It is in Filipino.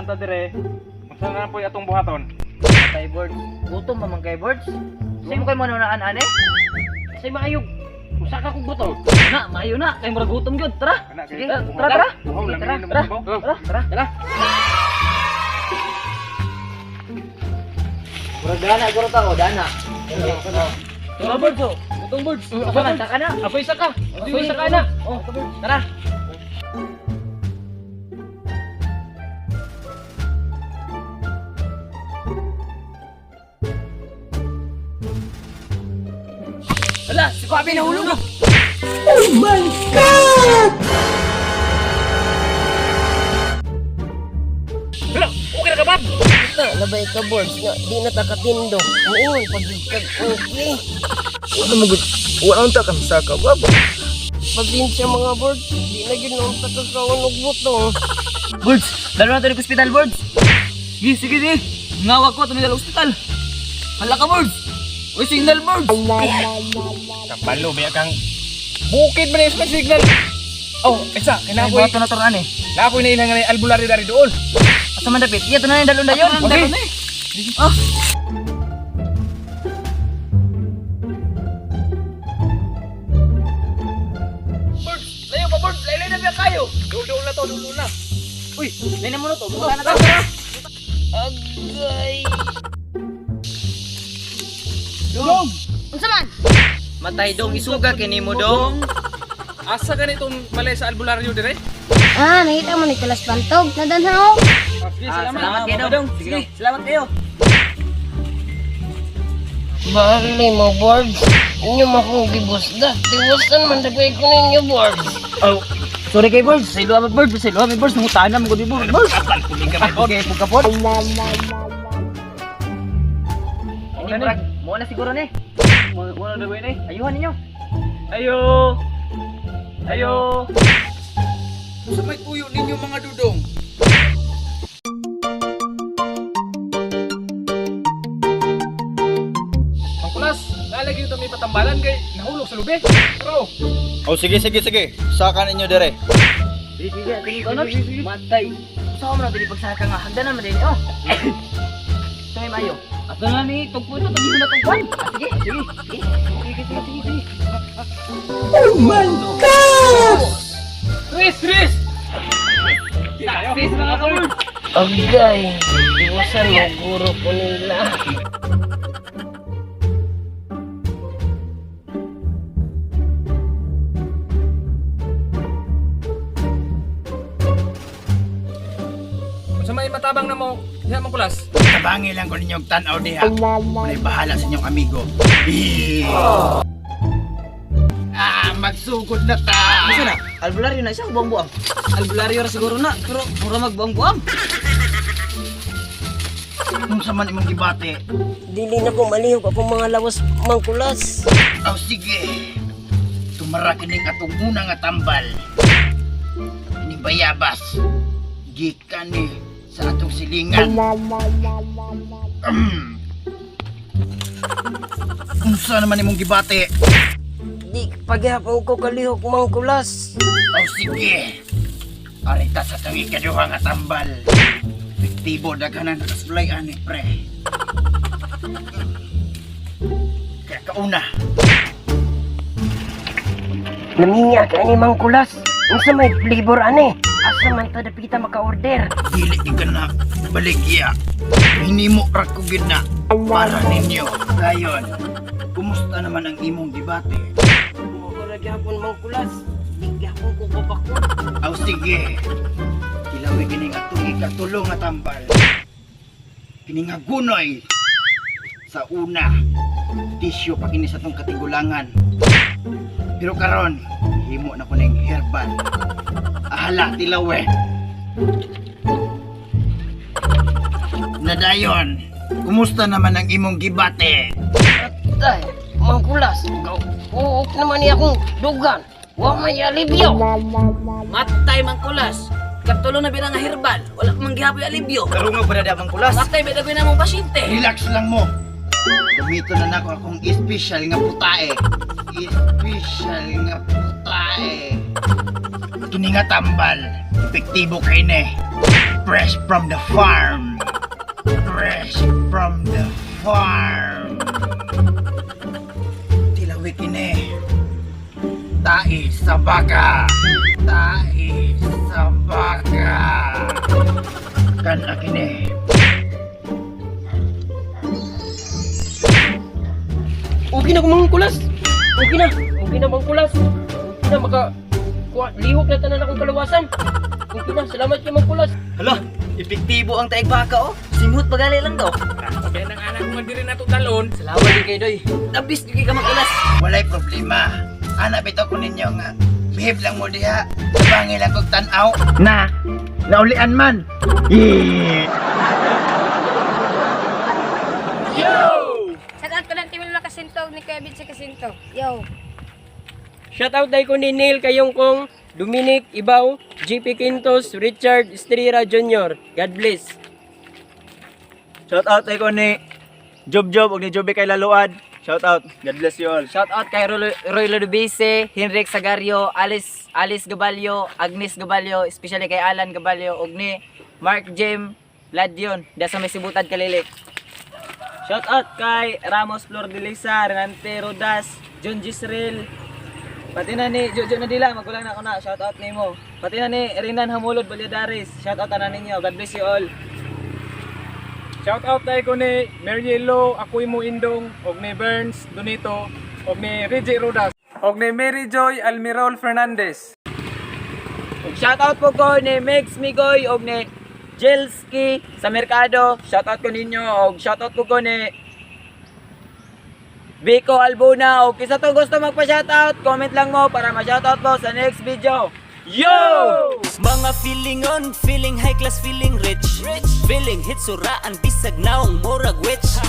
man ta dire. Unsa na po atong buhaton? Kay birds. Gutom pa man kay birds. Say mo kay mo nunaan ani? Say maayog. Usa ka kog gutom. Na, maayo na. Kay mura gutom gyud. Tara. Kana Sige, kay tara. buhaw lang Tara, ni tara. mo. Tara. Mura dana guro ta o dana. Tara birds oh. Itong birds. Ako na, saka na. Ako isa ka. Ako isa ka na. Oh, tara. Ala, si Papi nahulog na. Hala, okay na ka ba? Na, labay ka boards nga, di na takatindo. Uy, pagigkag okay. Ano mo gud? Wala ta kan sa ka, bab. Pabinsya mga boards, di na ginoon takakawan og butong. Birds, dalo na tayo sa hospital, Birds. Sige, sige, sige. Ngawag ko, tumidal hospital. Hala ka, Birds. Uy, signal, Birds. Kapalo, biya kang bukid man yung signal. Oh, isa, Ay, kinapoy. bato na turuan eh. Napoy na ilang albularyo dari doon. Asa man dapit? Iya, ito na yung dalon na yun. Okay. Ah. Birds, layo pa birds. Layo na biya kayo. Doon na to, doon na. Uy, linin mo na to. Buka na to. Agay. Dong! Unsa man? Matay dong, isuga kini mo dong. Asa ganitong malay sa albularyo dire? Ah, nakita mo ni Kulas Bantog. Nadanhaw. Sige, Salamat kayo dong. Sige, salamat kayo. Bali mo boards, inyo makong gibusda. Tiwasan man dagay ko ninyo boards. Oh, sorry kay Birds. Sa ilo amat Birds. Sa ilo amat Birds. Nangutaan na mo di Birds. Okay, pagkapot. Ini murag. Mo na siguro ni. Muna na ba yun eh? Ayuhan ninyo. Ayo! Ayo! Sa may tuyo ninyo mga dudong? Ang kulas, lalagyan ito may patambalan kay nahulog sa lubi. Pero, Oh, sige. Saka ninyo dire. Sige, sige. Tingin ko na. Matay. Gusto ko mo na dili pagsaka nga. Hagdan naman din. Oh. Ito may mayo. Ato na ni. Tugpo ito. Tagin mo na tugpan. Sige, sige. Sige. Chris! Sis mga tol. Agay. Tiwasan mo guro ko nila. Kung sa may matabang na mo, diha mong kulas. Tabangi lang ko ninyong tanaw diha. Mulay bahala sa inyong amigo. Magsugod na ta. Isa na. Albularyo na. Isa buang-buang. Albularyo ra siguro na. Pero mura magbuang-buang. Kung sa man imong gibate. Dili na ko malihog ako mga lawas mangkulas. Oh, sige. Tumara kining atong una nga tambal. Ini bayabas. Gikan ni sa atong silingan. Unsa naman imong gibate? Di paghapon ko kalihok mangkulas. Oh, sige. Arita sa itong ikaduha nga tambal. Efektibo daghanan nakasulay ani pre. Kaya kauna. Naminya ka ni mangkulas. Unsa may flavor ani? Asa man ta dapat kita maka-order? Dili ka na baligya. Hinimo ra ko gid na para ninyo. Dayon. Kumusta naman ang imong debate? Mo ra gyapon mangkulas. Di gyapon ko kapakot. Aw sige. Ilawi kining atong ikatulong nga tambal. Kining nga gunoy. Sa una, tisyo pa kini sa tong katigulangan. Pero karon, himo na ko ning herbal. Ahala tilawe. Nadayon, kumusta naman ang imong gibate? Tay, mangkulas. Uok naman niya akong dugan. Wa may alibyo. Matay mangkulas. Kaptulo na binang herbal. Wala mang gihapoy alibyo. Pero nga brada bang kulas? Matay ba na mong pasyente? Relax lang mo. Gamito na nako akong special nga putae. Special nga putae. Kini nga tambal. Epektibo kay ne. Fresh from the farm. Fresh from the farm. Tilawi kini. Tai sa baka. Tai sa baka. Kan akini. Okay na kung mangkulas. Okay na mangkulas. Okay na lihok na tanan akong kalawasan. Okay na, salamat kay mangkulas. Hala, epektibo ang taig baka oh. Simut pagali lang daw. Kaya nang anak mo diri na to talon. Salamat din kay Doy. Nabis di ka makulas. Walay problema. Anak bitaw ko ninyo nga. Behave lang mo diha. Tabangi lang kong tanaw. Na, naulian man. Shoutout ko ng Team Lula Kasinto ni Kevin sa Kasinto. Yo. Shoutout day ko ni Neil Kayong Kong, Dominic Ibaw, JP Quintos, Richard Estrella Jr. God bless. Shout out kay ko ni Job ug ni Joby kay Laluad. Shout out. God bless you all. Shout out kay Roy Lodubise, Henrik Sagario, Alice Gabalio, Agnes Gabalio, especially kay Alan Gabalio ug ni Mark Jem Ladion, da sa may sibutad Kalilik. Shout out kay Ramos Flor de Lisa, Renante Rodas, John Gisrel. Pati na ni Jojo Nadila, magulang na ako na. Shout out nimo. Pati na ni Rinan Hamulod Balyadares. Shout out na ninyo. God bless you all. Shout out tayo ko ni Marielo Akuimo Indong, og ni Burns Donito, og ni Reggie Rodas, og ni Mary Joy Almirol Fernandez. Ug shoutout po ko ni Megs Migoy og ni Jelski sa Merkado. Shoutout ko ninyo og shoutout po ko ni Vico Albuna. Og kisa to gusto magpa-shoutout, comment lang mo para ma-shoutout po sa next video. Yo! Mga feeling on, feeling high class, feeling rich. Feeling hit suraan, bisag naong murag witch.